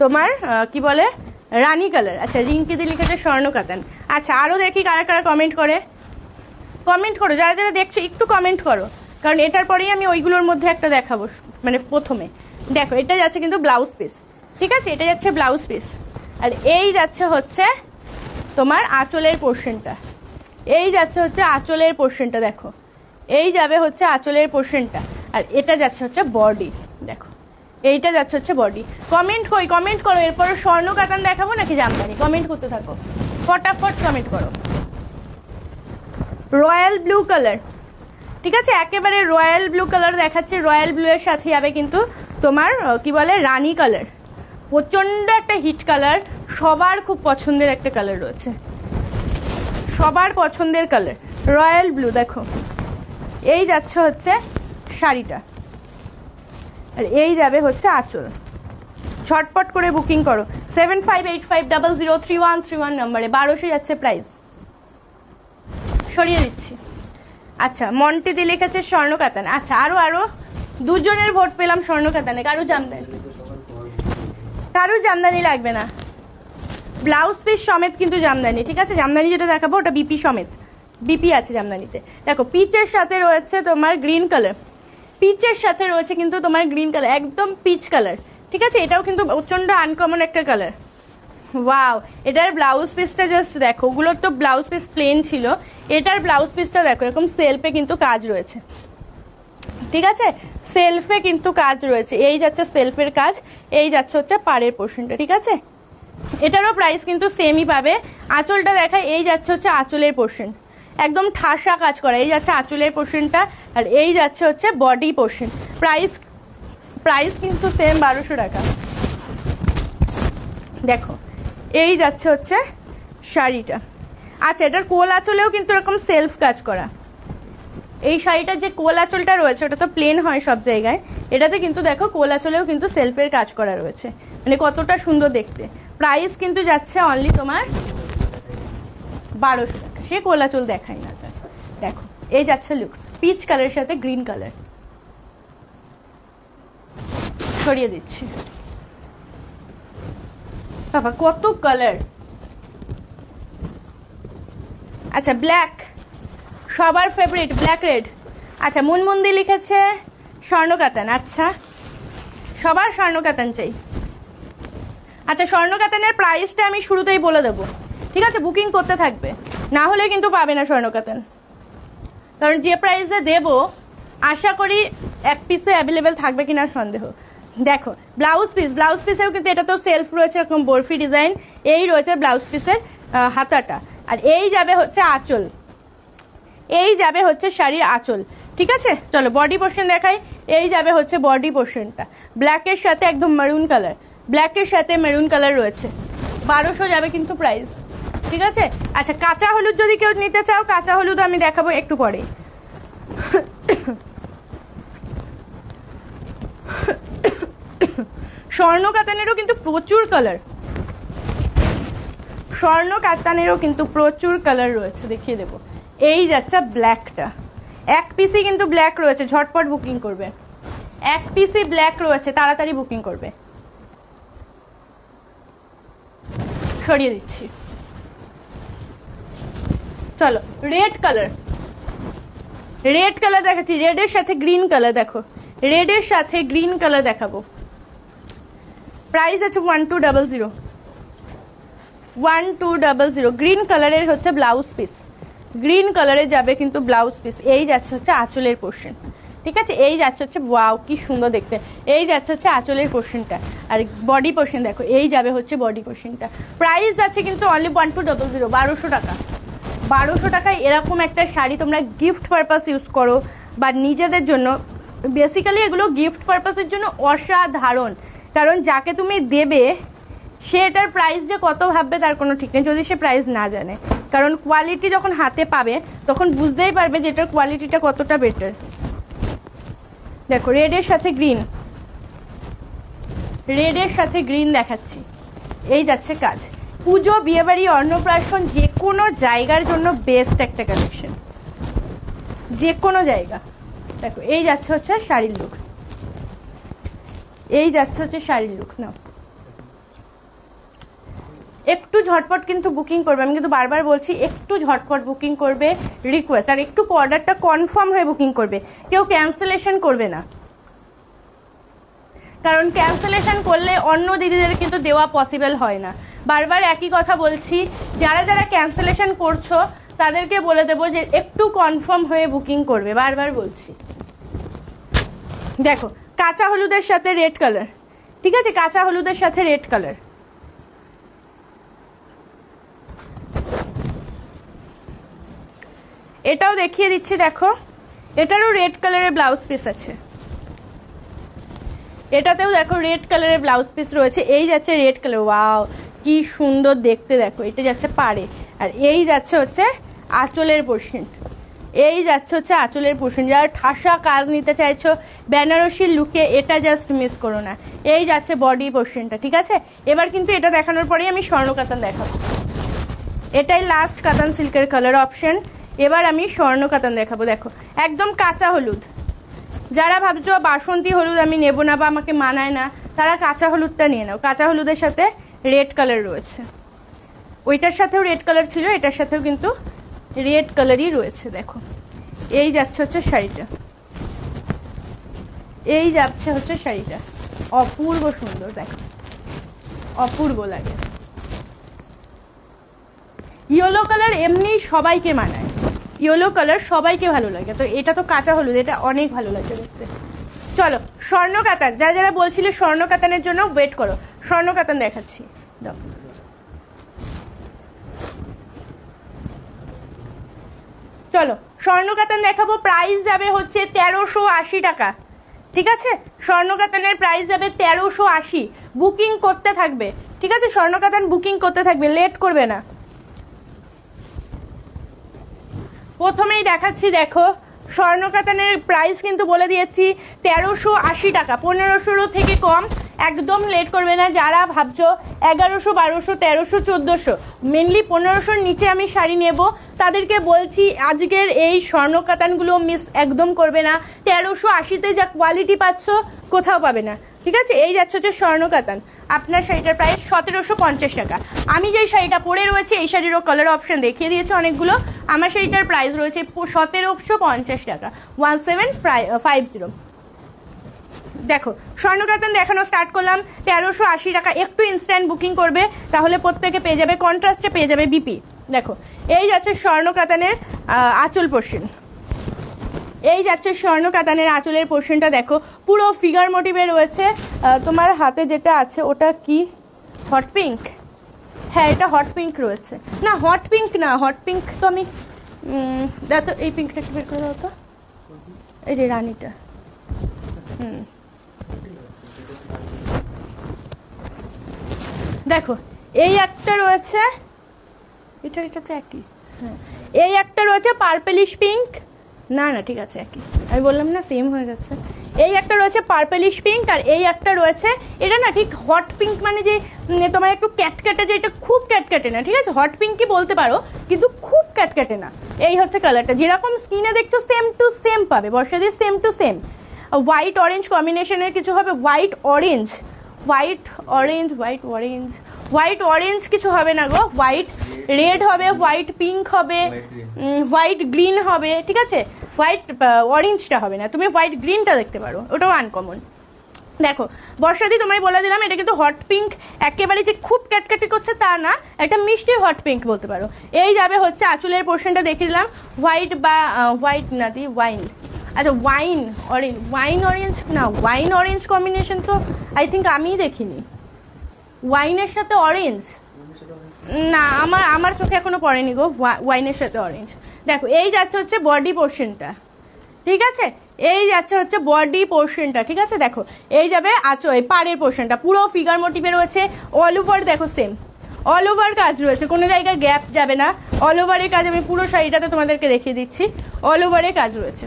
তোমার কি বলে রানী কালার। আচ্ছা রিঙ্কি দি লিখেছে স্বর্ণ কাতান। আচ্ছা আরো দেখি কারা কারা কমেন্ট করে। কমেন্ট করো, যারা যারা দেখছো একটু কমেন্ট করো, কারণ এটার পরেই আমি ওইগুলোর মধ্যে একটা দেখাবো। মানে প্রথমে দেখো এটা যাচ্ছে কিন্তু ব্লাউজ পিস, ঠিক আছে? এটা যাচ্ছে ব্লাউজ পিস, আর এই যাচ্ছে হচ্ছে তোমার আঁচলের পোর্শনটা। এই যাচ্ছে হচ্ছে আঁচলের পোর্শনটা, দেখো এই যাবে হচ্ছে আঁচলের পোর্শনটা, আর এটা যাচ্ছে হচ্ছে বডি। দেখো এইটা যাচ্ছে হচ্ছে বডি। কমেন্ট কই, কমেন্ট করো। এরপর স্বর্ণ কাতান দেখাবো নাকি জামদানি? কমেন্ট করতে থাকো, ফটাফট কমেন্ট করো। রয়্যাল ব্লু কালার, ঠিক আছে? একেবারে রয়্যাল ব্লু কালার দেখাচ্ছে। রয়্যাল ব্লু এর সাথে যাবে কিন্তু তোমার কি বলে রানী কালার। প্রচন্ড একটা হিট কালার, সবার খুব পছন্দের একটা কালার রয়েছে, সবার পছন্দের কালার রয়্যাল ব্লু। দেখো এই যাচ্ছে হচ্ছে শাড়িটা, আর এই যাবে হচ্ছে আঁচল। ঝটপট করে বুকিং করো 7585003131 নম্বরে। 1200 যাচ্ছে প্রাইস। সরিয়ে দিচ্ছি। আচ্ছা মন্টি দি লিখেছে স্বর্ণ কাতান। আচ্ছা আরো আরো দুজনের ভোট পেলাম স্বর্ণ কাতানে। কারো জামদানি, কারো জামদানি লাগবে না। ব্লাউজ পিস সমেত কিন্তু জামদানি, ঠিক আছে? জামদানি যেটা দেখাবো ওটা বিপি সমেত, বিপি আছে জামদানিতে। দেখো পিচের সাথে রয়েছে তোমার গ্রিন কালার, পিচের সাথে রয়েছে কিন্তু তোমার গ্রিন কালার, একদম পিচ কালার, ঠিক আছে? এটাও কিন্তু প্রচন্ড আনকমন একটা কালার। ওয়াও, এটার ব্লাউজ পিসটা জাস্ট দেখো। ওগুলোর তো ব্লাউজ পিস প্লেন ছিল, এটার ব্লাউজ পিসটা দেখো এরকম সেলফে কিন্তু কাজ রয়েছে, ঠিক আছে? সেলফে কিন্তু কাজ রয়েছে। এই যাচ্ছে সেলফের কাজ, এই যাচ্ছে হচ্ছে পাড়ের পোর্শনটা, ঠিক আছে? এটারও প্রাইস কিন্তু সেমই পাবে। আঁচলটা দেখায়, এই যাচ্ছে হচ্ছে আঁচলের পোর্শন, একদম ঠাসা কাজ করা। এই যাচ্ছে আঁচলের পোর্শনটা, আর এই যাচ্ছে হচ্ছে বডি পোর্শন। প্রাইস প্রাইস কিন্তু সেম 1200 টাকা। দেখো এই যাচ্ছে হচ্ছে শাড়িটা। আচ্ছা এটার কোল আঁচলেও কিন্তু এরকম সেলফ কাজ করা, এই শাড়িটার যে কোল আঁচলটা রয়েছে ওটা তো প্লেন হয় সব জায়গায়, এটাতে কিন্তু দেখো কোল আঁচলেও কিন্তু সেলফের কাজ করা রয়েছে, মানে কতটা সুন্দর দেখতে। প্রাইস কিন্তু যাচ্ছে অনলি তোমার 1200 টাকা। সে কোল আঁচল দেখাই না যায়, দেখো এই যাচ্ছে লুকস, পিচ কালারের সাথে গ্রিন কালার। সরিয়ে দিচ্ছি, বাবা কত কালার। আচ্ছা ব্ল্যাক, সবার ফেভারিট ব্ল্যাক রেড। আচ্ছা মুনমুন্দি লিখেছে স্বর্ণকাতান, আচ্ছা সবার স্বর্ণকাতান চাই। আচ্ছা স্বর্ণকাতানের প্রাইসটা আমি শুরুতেই বলে দেবো, ঠিক আছে? বুকিং করতে থাকবে, না হলে কিন্তু পাবে না স্বর্ণকাতান, কারণ যে প্রাইসে দেবো আশা করি এক পিসে অ্যাভেলেবেল থাকবে কিনা সন্দেহ। দেখো ব্লাউজ পিস, ব্লাউজ পিসেও কিন্তু এটা তো সেলফ রয়েছে এরকম বরফি ডিজাইন, এই রয়েছে ব্লাউজ পিসের হাতাটা, আর এই যাবে হচ্ছে আঁচল, এই যাবে হচ্ছে শাড়ির আঁচল, ঠিক আছে? চলো বডি পোর্শন দেখাই। এই যাবে হচ্ছে বডি পোর্শনটা, ব্ল্যাকের সাথে একদম মেরুন কালার, ব্ল্যাকের সাথে মেরুন কালার রয়েছে। 1200 যাবে কিন্তু প্রাইস, ঠিক আছে? আচ্ছা কাঁচা হলুদ যদি কেউ নিতে চাও, কাঁচা হলুদ আমি দেখাবো একটু পরে। স্বর্ণ কাতানেরও কিন্তু প্রচুর কালার, স্বর্ণ কাতানেরও কিন্তু প্রচুর কালার রয়েছে, দেখিয়ে দেবো। এই যাচ্ছে ব্ল্যাকটা, এক পিসই কিন্তু ব্ল্যাক রয়েছে, ঝটপট বুকিং করবে, এক পিসই ব্ল্যাক রয়েছে, তাড়াতাড়ি বুকিং করবে। সরিয়ে দিচ্ছি, চলো রেড কালার, রেড কালার দেখাচ্ছি, রেডের সাথে গ্রিন কালার, দেখো রেডের সাথে গ্রিন কালার দেখাবো। প্রাইস আছে 1200, 1200। গ্রিন কালারের হচ্ছে ব্লাউজ পিস, গ্রিন কালারে যাবে কিন্তু ব্লাউজ পিস। এই যাচ্ছে হচ্ছে আঁচলের পোর্শন, ঠিক আছে? এই যাচ্ছে হচ্ছে, ওয়াও কি সুন্দর দেখতে, এই যাচ্ছে হচ্ছে আঁচলের পোর্শনটা, আর বডি পোর্শন দেখো এই যাবে হচ্ছে বডি পোর্শনটা। প্রাইস যাচ্ছে কিন্তু অনলি 1200, 1200 টাকা। 1200 টাকায় এরকম একটা শাড়ি তোমরা গিফট পারপাস ইউজ করো বা নিজেদের জন্য, বেসিক্যালি এগুলো গিফট পারপাসের জন্য অসাধারণ, কারণ যাকে তুমি দেবে সে এটার প্রাইস যে কত ভাববে তার কোনো ঠিক নেই যদি সে প্রাইস না জানে, কারণ কোয়ালিটি যখন হাতে পাবে তখন বুঝতেই পারবে যে এটার কোয়ালিটিটা কতটা বেটার। দেখো রেডের সাথে গ্রিন, রেডের সাথে গ্রিন দেখাচ্ছি, এই যাচ্ছে কাজ। পুজো, বিয়েবাড়ি, অন্নপ্রাশন যে কোনো জায়গার জন্য বেস্ট একটা কালেকশন, যে কোনো জায়গা। দেখো এই যাচ্ছে হচ্ছে শাড়ির লুকস, এই যাচ্ছে হচ্ছে শাড়ির লুকস। নাও একটু ঝটপট কিন্তু বুকিং করবে, আমি কিন্তু বারবার বলছি একটু ঝটপট বুকিং করবে, রিকোয়েস্ট, আর একটু অর্ডারটা কনফার্ম হয়ে বুকিং করবে, কেউ ক্যান্সেলেশন করবে না, কারণ ক্যান্সেলেশন করলে অন্য দিদিদের কিন্তু দেওয়া পসিবল হয় না। বারবার একই কথা বলছি, যারা যারা ক্যান্সেলেশন করছো তাদেরকে বলে দেবো যে একটু কনফার্ম হয়ে বুকিং করবে, বারবার বলছি। দেখো কাঁচা হলুদের সাথে রেড কালার, ঠিক আছে? কাঁচা হলুদের সাথে রেড কালার, এটাও দেখিয়ে দিচ্ছি। দেখো এটারও রেড কালারের ব্লাউজ পিস আছে, এটাতেও দেখো রেড কালারের ব্লাউজ পিস রয়েছে। এই যাচ্ছে রেড কালার, ওয়াও কি সুন্দর দেখতে, দেখো এটা যাচ্ছে পাড়ে, আর এই যাচ্ছে হচ্ছে আঁচলের পোর্শন, এই যাচ্ছে হচ্ছে আঁচলের পোর্শন। যারা ঠাসা কাজ নিতে চাইছো বেনারসির লুকে, এটা জাস্ট মিস করো না। এই যাচ্ছে বডি পোর্শনটা, ঠিক আছে? এবার কিন্তু এটা দেখানোর পরেই আমি স্বর্ণ কাতান দেখাবো, এটাই লাস্ট কাতান সিল্কের কালার অপশন। এবার আমি স্বর্ণ কাতান দেখাবো। দেখো একদম কাঁচা হলুদ, যারা ভাবছো বাসন্তী হলুদ আমি নেবো না বা আমাকে মানায় না, তারা কাঁচা হলুদটা নিয়ে নাও। কাঁচা হলুদের সাথে রেড কালার রয়েছে, ওইটার সাথেও রেড কালার ছিল, এটার সাথেও কিন্তু রেড কালারই রয়েছে। দেখো এই যাচ্ছে হচ্ছে শাড়িটা, এই যাচ্ছে হচ্ছে শাড়িটা, অপূর্ব সুন্দর, দেখো অপূর্ব লাগে। ইয়েলো কালার এমনি সবাইকে মানায়, ইয়েলো কালার সবাইকে ভালো লাগে, তো এটা তো কাঁচা হলুদ, এটা অনেক ভালো লাগে দেখতে। চলো স্বর্ণ কাতান, যারা যারা বলছিলে স্বর্ণ কাতানের জন্য ওয়েট করো, স্বর্ণ কাতান দেখাচ্ছি। চলো স্বর্ণ কাতান দেখাবো, প্রাইস যাবে হচ্ছে 1380 টাকা, ঠিক আছে? স্বর্ণ কাতানের প্রাইস যাবে 1380, বুকিং করতে থাকবে, ঠিক আছে? স্বর্ণ কাতান বুকিং করতে থাকবে, লেট করবে না। প্রথমেই দেখাচ্ছি, দেখো স্বর্ণকাতানের প্রাইস কিন্তু বলে দিয়েছি 1380 টাকা, 1500 থেকে কম একদম লেট করবে না। যারা ভাবছো 1100, 1200, 1300, 1400, মেনলি 1500-র নিচে আমি শাড়ি নেব, তাদেরকে বলছি আজকের এই স্বর্ণকাতানগুলো মিস একদম করবে না। 1380-তে যা কোয়ালিটি পাচ্ছ কোথাও পাবে না, ঠিক আছে। এই যাচ্ছে হচ্ছে স্বর্ণকাতান, আপনার শাড়িটার প্রাইস 1750 টাকা। আমি যেই শাড়িটা পরে রয়েছে এই শাড়িরও কালার অপশন দেখিয়ে দিয়েছে অনেকগুলো। আমার শাড়িটার প্রাইস রয়েছে 1750 টাকা, 1750। দেখো স্বর্ণকাতান দেখানো স্টার্ট করলাম 1380 টাকা। একটু ইনস্ট্যান্ট বুকিং করবে তাহলে প্রত্যেকে পেয়ে যাবে, কন্ট্রাস্টে পেয়ে যাবে বিপি। দেখো এই যাচ্ছে স্বর্ণকাতানের আঁচল পোর্শন, এই যাচ্ছে স্বর্ণকাতানের আঁচলের পোর্শনটা দেখো পুরো ফিগার মোটিভে রয়েছে। তোমার হাতে যেটা আছে ওটা কি হট পিঙ্ক? হ্যাঁ এটা হট পিঙ্ক রয়েছে। না হট পিঙ্ক না, হট পিঙ্ক তো আমি দেখো এই পিঙ্কটা একটু বের করে দাও তো, এই যে রানীটা। দেখো এই একটা রয়েছে, এটা তো একই। হ্যাঁ এই একটা রয়েছে পার্পেলিশ পিঙ্ক, না না ঠিক আছে একই, আমি বললাম না সেম হয়ে গেছে। এই একটা রয়েছে পার্পেলিশ পিঙ্ক, আর এই একটা রয়েছে এটা না ঠিক হট পিঙ্ক, মানে যে তোমার একটু ক্যাটক্যাটে, যে এটা খুব ক্যাটক্যাটে না, ঠিক আছে। হট পিঙ্কই বলতে পারো কিন্তু খুব ক্যাটক্যাটে না। এই হচ্ছে কালারটা, যেরকম স্কিনে দেখছো সেম টু সেম পাবে, বর্ষাদি same to same. White orange কম্বিনেশনের কিছু হবে, white orange, white orange, white orange, white orange কিছু হবে না গো, হোয়াইট রেড হবে, হোয়াইট পিঙ্ক হবে, হোয়াইট গ্রিন হবে, ঠিক আছে। হোয়াইট অরেঞ্জটা হবে না, তুমি হোয়াইট গ্রিনটা দেখতে পারো, ওটাও আনকমন। দেখো বর্ষাদি তোমায় বলে দিলাম এটা কিন্তু হট পিঙ্ক, একেবারে যে খুব ক্যাটকাটি করছে তা না, একটা মিষ্টি হট পিঙ্ক বলতে পারো। এই যাবে হচ্ছে আঁচলের পোর্শনটা দেখিয়ে দিলাম, হোয়াইট বা হোয়াইট না দি ওয়াইন, আচ্ছা ওয়াইন অরেঞ্জ, ওয়াইন অরেঞ্জ না, ওয়াইন অরেঞ্জ কম্বিনেশন তো আই থিঙ্ক আমিই দেখিনি। ওয়াইনের সাথে অরেঞ্জ না, আমার চোখে এখনো পড়েনি গো ওয়াইনের সাথে অরেঞ্জ। দেখো এই যাচ্ছে হচ্ছে বডি পোর্শনটা, ঠিক আছে, এই যাচ্ছে হচ্ছে বডি পোর্শনটা, ঠিক আছে। দেখো এই যাবে পাড়ের পোর্শনটা, পুরো ফিগার মোটিভে রয়েছে, অল ওভার দেখো সেম, অল ওভার কাজ রয়েছে, কোনো জায়গায় গ্যাপ যাবে না, অল ওভারের কাজ আমি পুরো শাড়িটাতে তোমাদেরকে দেখিয়ে দিচ্ছি, অল ওভারের কাজ রয়েছে।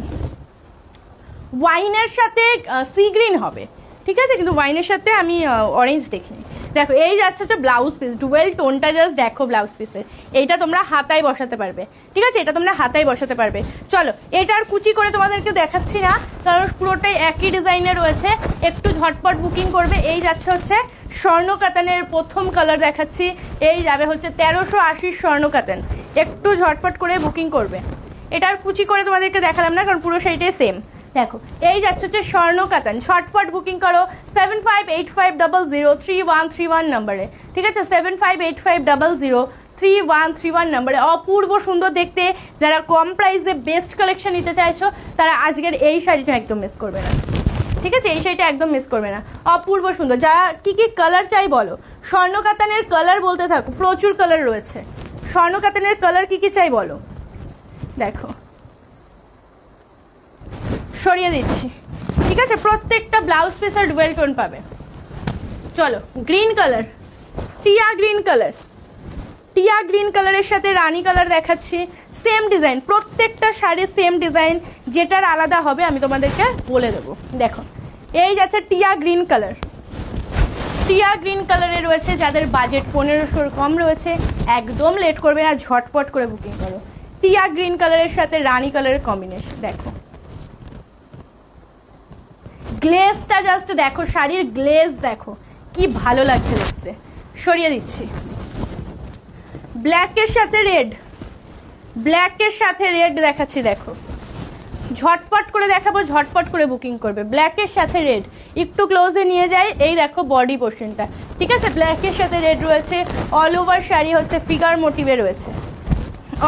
ওয়াইনের সাথে সি গ্রিন হবে, ঠিক আছে, কিন্তু ওয়াইনের সাথে আমি অরেঞ্জ দেখিনি। দেখো এই যাচ্ছে হচ্ছে ব্লাউজ পিস, ডুয়েল টোনটা জাস্ট দেখো ব্লাউজ পিসের, এইটা তোমরা হাতায় বসাতে পারবে, ঠিক আছে, এটা তোমরা হাতায় বসাতে পারবে। চলো এটার কুচি করে তোমাদেরকে দেখাচ্ছি না, কারণ পুরোটাই একই ডিজাইনে রয়েছে, একটু ঝটপট বুকিং করবে। এই যাচ্ছে হচ্ছে স্বর্ণকাতানের প্রথম কালার দেখাচ্ছি, এই যাবে হচ্ছে 1380 স্বর্ণকাতান, একটু ঝটপট করে বুকিং করবে। এটার কুচি করে তোমাদেরকে দেখালাম না কারণ পুরো সেইটাই সেম। দেখো এই যাচ্ছে হচ্ছে স্বর্ণকাতান, শর্টপট বুকিং করো 7585003131 নম্বরে, ঠিক আছে, 7585003131 নম্বরে। অপূর্ব সুন্দর দেখতে, যারা কম প্রাইসে বেস্ট কালেকশন নিতে চাইছো তারা আজকের এই শাড়িটা একদম মিস করবে না, ঠিক আছে, এই শাড়িটা একদম মিস করবে না, অপূর্ব সুন্দর। যারা কি কি কালার চাই বলো, স্বর্ণকাতানের কালার বলতে থাকো, প্রচুর কালার রয়েছে। স্বর্ণকাতানের কালার কি কি চাই বলো, দেখো সরিয়ে দিচ্ছি, ঠিক আছে, প্রত্যেকটা ব্লাউজ পিসের ডুয়েল টোন পাবে। চলো গ্রিন কালার, টিয়া গ্রিন কালার, টিয়া গ্রিন কালারের সাথে রানী কালার দেখাচ্ছি, সেম ডিজাইন, প্রত্যেকটা শাড়ির সেম ডিজাইন, যেটার আলাদা হবে আমি তোমাদেরকে বলে দেবো। দেখো এই যাচ্ছে টিয়া গ্রিন কালার, টিয়া গ্রিন কালারে রয়েছে, যাদের বাজেট 1500-র কম রয়েছে একদম লেট করবে না, ঝটপট করে বুকিং করো। টিয়া গ্রিন কালারের সাথে রানী কালারের কম্বিনেশন, দেখো গ্লেজটা জাস্ট দেখো, শাড়ির গ্লেজ দেখো কি ভালো লাগছে দেখতে। সরিয়ে দিচ্ছি, ব্ল্যাকের সাথে রেড, ব্ল্যাকের সাথে রেড দেখাচ্ছি, দেখো ঝটপট করে দেখাবো, ঝটপট করে বুকিং করবে। ব্ল্যাকের সাথে রেড, একটু ক্লোজে নিয়ে যাই, এই দেখো বডি পোর্শনটা, ঠিক আছে, ব্ল্যাকের সাথে রেড রয়েছে, অল ওভার শাড়ি হচ্ছে ফিগার মোটিভে রয়েছে,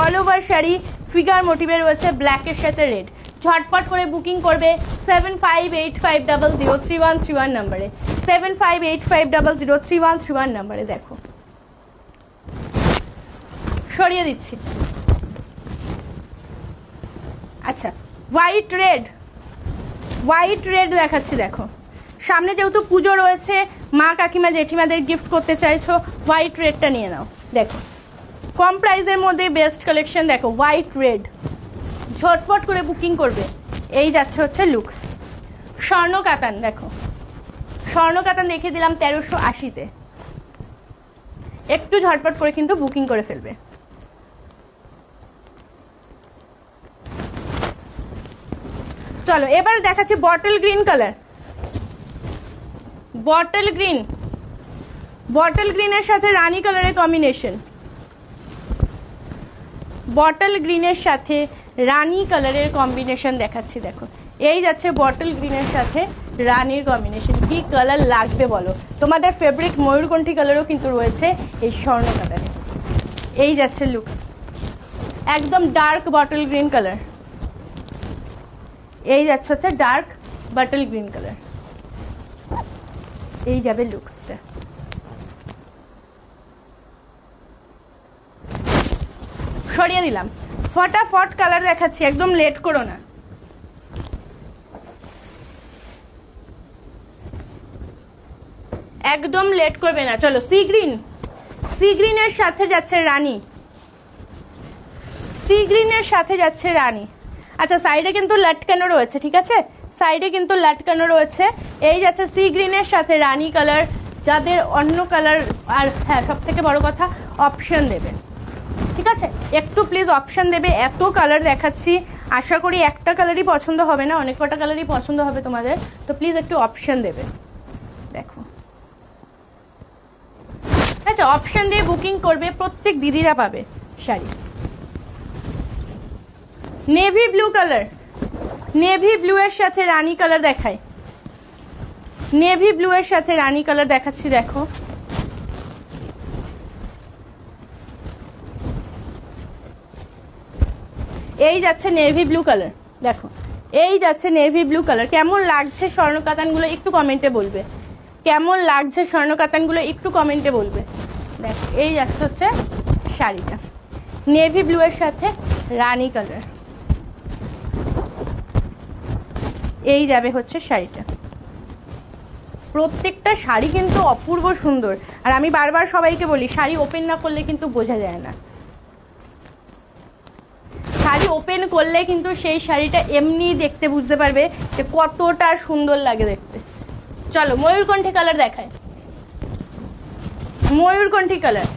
অল ওভার শাড়ি ফিগার মোটিভে রয়েছে, ব্ল্যাকের সাথে রেড। ঝটপট করে বুকিং করবে 7585003131 নম্বরে, 7585003131 নম্বরে। দেখো সরিয়ে দিচ্ছি, আচ্ছা হোয়াইট রেড, হোয়াইট রেড দেখাচ্ছি, দেখো সামনে যেহেতু পুজো রয়েছে, মা কাকিমা জেঠিমাদের গিফট করতে চাইছো, হোয়াইট রেডটা নিয়ে নাও। দেখো কম প্রাইসের মধ্যে বেস্ট কালেকশন, দেখো হোয়াইট রেড, ঝটপট করে বুকিং করবে। এই যাচ্ছে হচ্ছে লুকস। স্বর্ণ কাতান দেখো, স্বর্ণ কাতান দেখিয়ে দিলাম 1380-তে। একটু ঝটপট করে কিন্তু বুকিং করে ফেলবে। চলো এবার দেখাচ্ছি bottle green colour. Bottle green, bottle গ্রিনের সাথে রানী কালারের কম্বিনেশন। বটল গ্রিনের সাথে রানী কালারের কম্বিনেশন দেখাচ্ছি দেখো। এই যাচ্ছে বটল গ্রিনের সাথে রানীর কম্বিনেশন। কি কালার লাগবে বলো? তোমাদের ফেব্রিক ময়ূরকণ্ঠী কালারও কিন্তু রয়েছে এই স্বর্ণ কালারে। এই যাচ্ছে লুকস, একদম ডার্ক বটল গ্রিন কালার। এই যাচ্ছে হচ্ছে ডার্ক বটল গ্রিন কালার। এই যাবে লুকসটা। সরিয়ে দিলাম। ফটাফট কালার দেখাচ্ছি, একদম লেট করো না। একদম লেট করবে না। চলো সি গ্রিন, সি গ্রিনের সাথে যাচ্ছে রানী, সি গ্রিনের সাথে যাচ্ছে রানী। আচ্ছা সাইডে কিন্তু লাটকানো রয়েছে, ঠিক আছে, সাইডে কিন্তু লাটকানো রয়েছে। এই যাচ্ছে সি গ্রিনের সাথে রানী কালার। যাদের অন্য কালার, আর হ্যাঁ সব থেকে বড় কথা অপশন দেবে, ঠিক আছে, একটু প্লিজ অপশন দেবে। এত কালার দেখাচ্ছি, আশা করি একটা কালারই পছন্দ হবে না, অনেক কটা কালারই পছন্দ হবে তোমাদের, তো প্লিজ একটু অপশন দেবে। দেখো আচ্ছা, অপশন দিয়ে বুকিং করবে, প্রত্যেক দিদিরা পাবে sari. Navy blue colour, navy blue এর সাথে রানী কালার দেখায়। নেভি ব্লু এর সাথে রানী কালার দেখাচ্ছি দেখো। এই যাচ্ছে নেভি ব্লু কালার দেখো। এই যাচ্ছে নেভি ব্লু কালার। কেমন লাগছে স্বর্ণ কাতানগুলো একটু কমেন্টে বলবে। কেমন লাগছে স্বর্ণ কাতানগুলো একটু কমেন্টে বলবে। দেখো এই যাচ্ছে হচ্ছে শাড়িটা, নেভি ব্লু এর সাথে রানী কালার। এই যাবে হচ্ছে শাড়িটা। প্রত্যেকটা শাড়ি কিন্তু অপূর্ব সুন্দর। আর আমি বারবার সবাইকে বলি, শাড়ি ওপেন না করলে কিন্তু বোঝা যায় না। শাড়ি ওপেন করলে কিন্তু সেই শাড়িটা এমনি দেখতে বুঝতে পারবে যে কতটা সুন্দর লাগে দেখতে। চলো ময়ূরকণ্ঠী কালার দেখায়। ময়ূরকণ্ঠী কালার,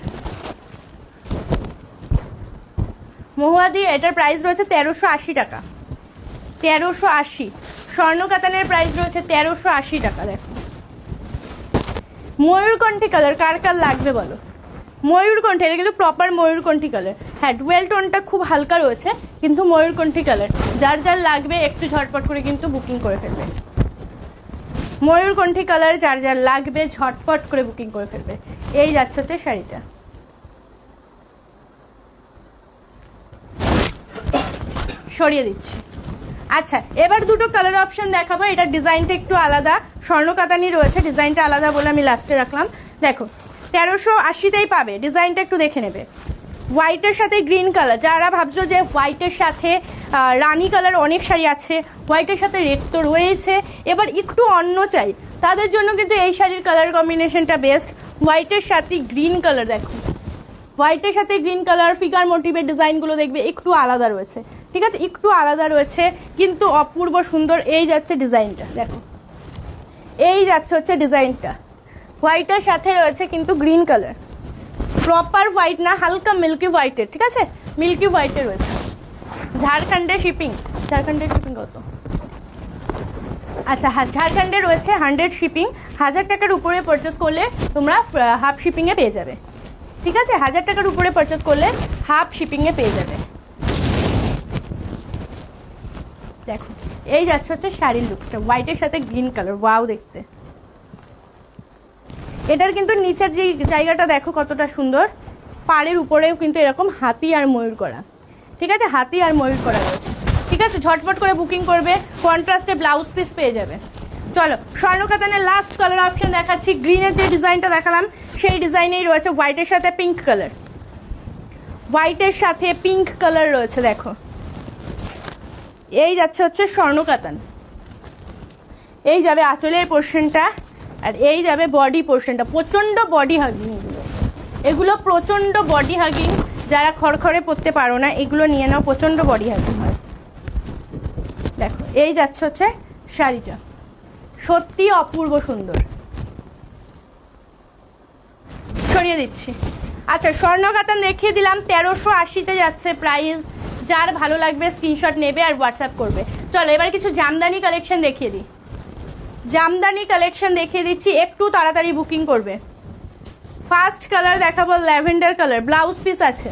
মহুয়া দিয়ে এটার প্রাইস রয়েছে 1380 টাকা। 1380। স্বর্ণ কাতানের প্রাইস রয়েছে 1380 টাকা। দেখো ময়ূরকণ্ঠী কালার কার কার লাগবে বলো? ময়ূরকণ্ঠী, এটা কিন্তু প্রপার ময়ূরকণ্ঠী কালার। হ্যাঁ ডুয়েল টোনটা খুব হালকা রয়েছে, কিন্তু ময়ূরকণ্ঠী কালার। যার যার লাগবে একটু ঝটপট করে কিন্তু বুকিং করে ফেলবে। ময়ূরকণ্ঠী কালার যার যার লাগবে ঝটপট করে বুকিং করে ফেলবে। এই যাচ্ছে হচ্ছে শাড়িটা। সরিয়ে দিচ্ছি। আচ্ছা এবার দুটো কালার অপশন দেখাবো। এটা ডিজাইনটা একটু আলাদা, স্বর্ণ কাতানি রয়েছে, ডিজাইনটা আলাদা বলে আমি লাস্টে রাখলাম। দেখো 1380-তেই পাবে। ডিজাইনটা একটু দেখে নেবে। হোয়াইটের সাথে গ্রিন কালার। যারা ভাবছো যে হোয়াইটের সাথে রানী কালার অনেক শাড়ি আছে, হোয়াইটের সাথে রেড তো রয়েছে, এবার একটু অন্য চাই, তাদের জন্য কিন্তু এই শাড়ির কালার কম্বিনেশনটা বেস্ট। হোয়াইটের সাথে গ্রিন কালার দেখো, হোয়াইটের সাথে গ্রিন কালার। ফিগার মোটিভের ডিজাইনগুলো দেখবে একটু আলাদা রয়েছে, ঠিক আছে, একটু আলাদা রয়েছে কিন্তু অপূর্ব সুন্দর। এই যাচ্ছে ডিজাইনটা দেখো। এই যাচ্ছে হচ্ছে ডিজাইনটা। হোয়াইটের সাথে রয়েছে কিন্তু গ্রিন কালার। প্রপার হোয়াইট না, হালকা মিল্কি হোয়াইটের, ঠিক আছে, মিল্কি হোয়াইটের রয়েছে। ঝাড়খণ্ডে শিপিং, ঝাড়খণ্ডের শিপিং কত? আচ্ছা হ্যাঁ, ঝাড়খণ্ডে রয়েছে 100 শিপিং। 1000 টাকার উপরে পারচেস করলে তোমরা হাফ শিপিংয়ে পেয়ে যাবে, ঠিক আছে, 1000 টাকার উপরে পারচেস করলে হাফ শিপিংয়ে পেয়ে যাবে। দেখো এই যাচ্ছে হচ্ছে শাড়ির লুকটা, হোয়াইটের সাথে গ্রিন কালার। ওয়াও দেখতে। এটার কিন্তু নিচের যে জায়গাটা দেখো কতটা সুন্দর। পাড়ের উপরেও কিন্তু এরকম হাতি আর ময়ূর করা, ঠিক আছে, হাতি আর ময়ূর করা রয়েছে, ঠিক আছে। ঝটপট করে বুকিং করবে, কন্ট্রাস্টে ব্লাউজ পিস পেয়ে যাবে। চলো স্বর্ণ কাতানের লাস্ট কালার অপশন দেখাচ্ছি। গ্রিনের যে ডিজাইনটা দেখালাম সেই ডিজাইনেই রয়েছে হোয়াইটের সাথে পিঙ্ক কালার। হোয়াইটের সাথে পিঙ্ক কালার রয়েছে দেখো। এই যাচ্ছে হচ্ছে স্বর্ণ কাতান। এই যাবে আঁচলের পোর্শনটা, আর এই যাবে বডি পোর্শনটা। প্রচন্ড বডি হাগিং এগুলো, এগুলো প্রচন্ড বডি হাগিং। যারা খড়খড়ে পরতে পারো না এগুলো নিয়ে নাও, প্রচন্ড বডি হাগিং হয়। দেখো এই যাচ্ছে হচ্ছে শাড়িটা, সত্যি অপূর্ব সুন্দর। সরিয়ে দিচ্ছি। আচ্ছা স্বর্ণ কাতান দেখিয়ে দিলাম, 1380-তে যাচ্ছে প্রাইস। যার ভালো লাগবে স্ক্রিনশট নেবে আর হোয়াটসঅ্যাপ করবে। চলো এবার কিছু জামদানি কালেকশন দেখিয়ে দিই। জামদানি কালেকশন দেখিয়ে দিচ্ছি, একটু তাড়াতাড়ি বুকিং করবে। ফার্স্ট কালার দেখাবো ল্যাভেন্ডার কালার, ব্লাউজ পিস আছে,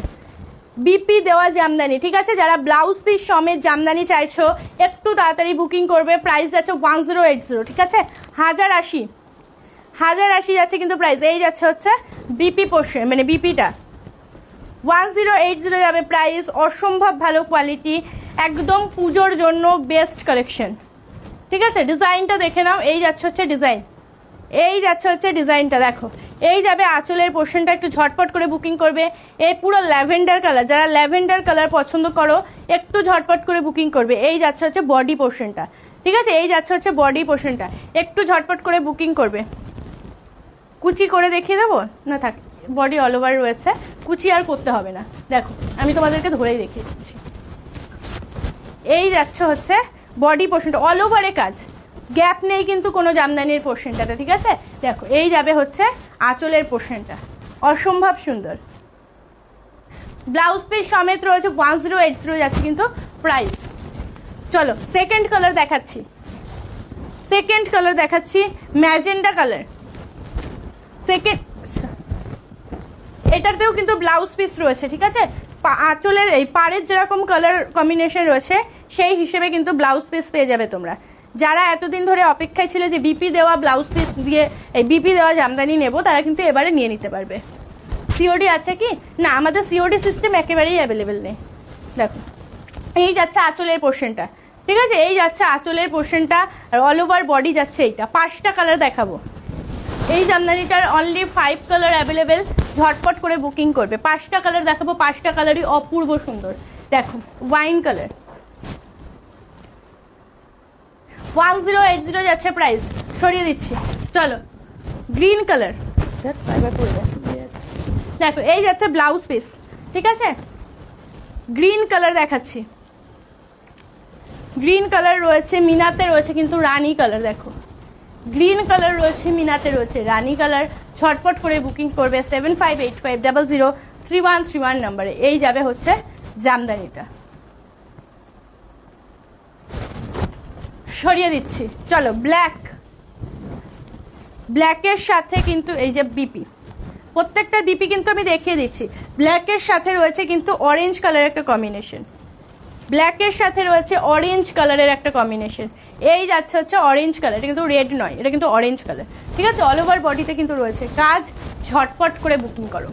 বিপি দেওয়া জামদানি। ঠিক আছে, যারা ব্লাউজ পিস সমেত জামদানি চাইছো একটু তাড়াতাড়ি বুকিং করবে। প্রাইস যাচ্ছে 1080। ঠিক আছে, 1080 যাচ্ছে কিন্তু প্রাইস। এই যাচ্ছে হচ্ছে বিপি পোর্শন, মানে বিপিটা 1080 যাবে প্রাইস। অসম্ভব ভালো কোয়ালিটি, একদম পুজোর জন্য বেস্ট কালেকশন। ঠিক আছে, ডিজাইনটা দেখে নাও। এই যাচ্ছে হচ্ছে ডিজাইন, এই যাচ্ছে হচ্ছে ডিজাইনটা দেখো। এই যাবে আঁচলের পোর্শনটা, একটু ঝটপট করে বুকিং করবে। এই পুরো ল্যাভেন্ডার কালার, যারা ল্যাভেন্ডার কালার পছন্দ করো একটু ঝটপট করে বুকিং করবে। এই যাচ্ছে হচ্ছে বডি পোর্শনটা। ঠিক আছে, এই যাচ্ছে হচ্ছে বডি পোর্শনটা, একটু ঝটপট করে বুকিং করবে। কুচি করে দেখিয়ে দেবো না, থাক, বডি অল ওভার রয়েছে, কুচি আর করতে হবে না। দেখো আমি তোমাদেরকে ধরেই দেখিয়ে দিচ্ছি। এই যাচ্ছে হচ্ছে বডি পোর্শনটা, অল ওভারে কাজ, গ্যাপ নেই কিন্তু কোনো জামদানির পোর্শনটাতে। ঠিক আছে, দেখো এই যাবে হচ্ছে আঁচলের পোর্শনটা, অসম্ভব সুন্দর। ব্লাউজ পিস সমেত রয়েছে, 1080 যাচ্ছে কিন্তু প্রাইস। চলো সেকেন্ড কালার দেখাচ্ছি, সেকেন্ড কালার দেখাচ্ছি ম্যাজেন্ডা কালার। সেকেন্ড, এটাতেও কিন্তু ব্লাউজ পিস রয়েছে। ঠিক আছে, আঁচলের এই পাড়ের যেরকম কালার কম্বিনেশন রয়েছে সেই হিসেবে কিন্তু ব্লাউজ পিস পেয়ে যাবে তোমরা। যারা এতদিন ধরে অপেক্ষায় ছিল যে বিপি দেওয়া ব্লাউজ পিস দিয়ে এই বিপি দেওয়া জামদানি নেব, তারা কিন্তু এবারে নিয়ে নিতে পারবে। সিওডি আছে কি না, আমাদের সিওডি সিস্টেম একেবারেই অ্যাভেলেবেল নেই। দেখো এই যাচ্ছে আঁচলের পোর্শনটা। ঠিক আছে, এই যাচ্ছে আঁচলের পোর্শনটা, আর অল ওভার বডি যাচ্ছে এইটা। 5টা কালার দেখাবো। এই জামদানিটার অনলি 5 কালার অ্যাভেলেবেল, ঝটপট করে বুকিং করবে। 5টা কালার দেখাবো, 5টা কালারই অপূর্ব সুন্দর। দেখো ওয়াইন কালার, 1080 যাচ্ছে প্রাইস। সরিয়ে দিচ্ছি। চলো গ্রিন কালার, দেখো এই যাচ্ছে ব্লাউজ পিস। ঠিক আছে, গ্রিন কালার দেখাচ্ছি। গ্রিন কালার রয়েছে, মিনাতে রয়েছে কিন্তু রানী কালার। দেখো গ্রিন কালার রয়েছে, মিনাতে রয়েছে রানী কালার। ঝটপট করে বুকিং করবে 7585003131 নম্বরে। এই যাবে হচ্ছে জামদানিটা। সরিয়ে দিচ্ছি। চলো ব্ল্যাক, ব্ল্যাকের সাথে কিন্তু এই যে বিপি, প্রত্যেকটা বিপি কিন্তু আমি দেখিয়ে দিচ্ছি। ব্ল্যাকের সাথে রয়েছে কিন্তু অরেঞ্জ কালারের একটা কম্বিনেশন, ব্ল্যাকের সাথে রয়েছে অরেঞ্জ কালারের একটা কম্বিনেশন। এই যাচ্ছে হচ্ছে অরেঞ্জ কালার, এটা কিন্তু রেড নয়, এটা কিন্তু অরেঞ্জ কালার। ঠিক আছে, অল ওভার বডিতে কিন্তু রয়েছে কাজ। ঝটপট করে বুকিং করো,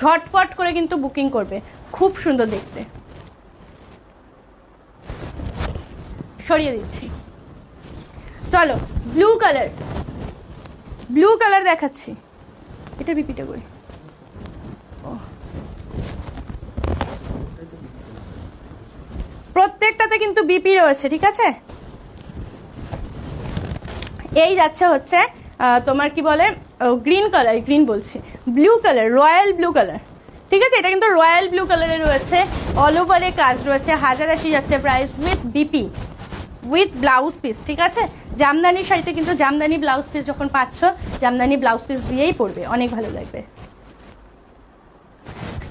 ঝটপট করে কিন্তু বুকিং করবে, খুব সুন্দর দেখতে। সরিয়ে দিচ্ছি। চলো ব্লু কালার, ব্লু কালার দেখাচ্ছি। এটা বিপিটা করি, প্রত্যেকটাতে কিন্তু বিপি রয়েছে। ঠিক আছে, এই যাচ্ছে হচ্ছে তোমার কি বলে গ্রিন কালার, গ্রিন বলছি, blue colour, royal blue colour. ঠিক আছে, এটা কিন্তু রয়্যাল ব্লু কালারে রয়েছে, অল ওভারে কাজ রয়েছে। 1080 যাচ্ছে price with BP, with blouse piece. ঠিক আছে, জামদানি শাড়িতে কিন্তু জামদানি ব্লাউজ পিস যখন পাচ্ছ, জামদানি ব্লাউজ পিস দিয়েই পরবে, অনেক ভালো লাগবে।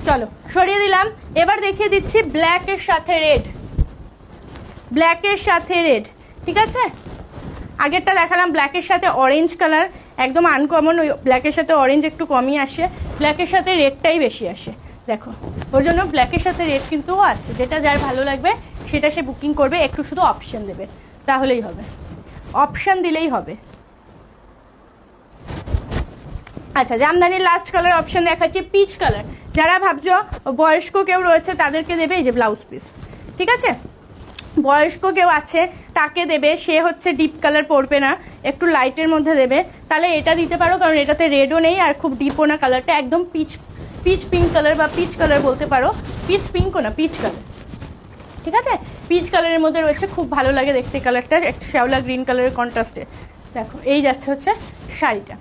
চলো সরিয়ে দিলাম। এবার দেখিয়ে দিচ্ছি ব্ল্যাকের সাথে রেড, ব্ল্যাকের সাথে রেড। ঠিক আছে, আগেরটা দেখালাম ব্ল্যাকের সাথে অরেঞ্জ কালার, একদম আনকমন। ওই ব্ল্যাকের সাথে অরেঞ্জ একটু কমই আসে, ব্ল্যাকের সাথে রেডটাই বেশি আসে। দেখো ওর জন্য ব্ল্যাকের সাথে রেড কিন্তু আছে, যেটা যার ভালো লাগবে সেটা সে বুকিং করবে। একটু শুধু অপশন দেবে, তাহলেই হবে, অপশন দিলেই হবে। আচ্ছা, জামদানির লাস্ট কালার অপশন দেখাচ্ছি পিচ কালার। যারা ভাবছো বয়স্ক কেউ রয়েছে তাদেরকে দেবে এই যে ব্লাউজ পিস। ঠিক আছে, বয়স্ক কেউ আছে তাকে দেবে, সে হচ্ছে ডিপ কালার পরবে না, একটু লাইটের মধ্যে দেবে, তাহলে এটা দিতে পারো, কারণ এটাতে রেডও নেই আর খুব ডিপও না, কালারটা একদম পিচ পিচ পিঙ্ক কালার বা পিচ কালার বলতে পারো, পিচ পিঙ্কও না, পিচ কালার। ঠিক আছে, পিচ কালারের মধ্যে রয়েছে, খুব ভালো লাগে দেখতে কালারটা, একটু শ্যাওলা গ্রিন কালারের কন্ট্রাস্টে। দেখো এই যাচ্ছে হচ্ছে শাড়িটা।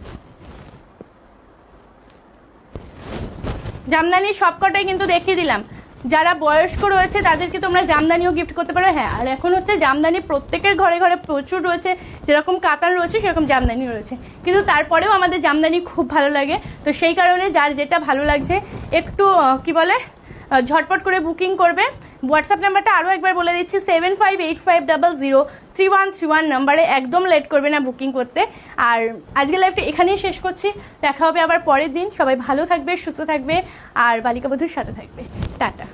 জামদানি সবকটাই কিন্তু দেখিয়ে দিলাম। যারা বয়স্ক রয়েছে তাদেরকে তোমরা জামদানিও গিফট করতে পারো। হ্যাঁ, আর এখন হচ্ছে জামদানি প্রত্যেকের ঘরে ঘরে প্রচুর রয়েছে, যেরকম কাতান রয়েছে সেরকম জামদানি রয়েছে, কিন্তু তারপরেও আমাদের জামদানি খুব ভালো লাগে। তো সেই কারণে যার যেটা ভালো লাগছে একটু কি বলে ঝটপট করে বুকিং করবে। হোয়াটসঅ্যাপ নাম্বারটা আরও একবার বলে দিচ্ছি, 7585003131 নাম্বারে। একদম লেট করবে না বুকিং করতে। আর আজকের লাইভটা এখানেই শেষ করছি, দেখা হবে আবার পরের দিন। সবাই ভালো থাকবে, সুস্থ থাকবে আর বালিকা বধূর সাথে থাকবে। টাটা।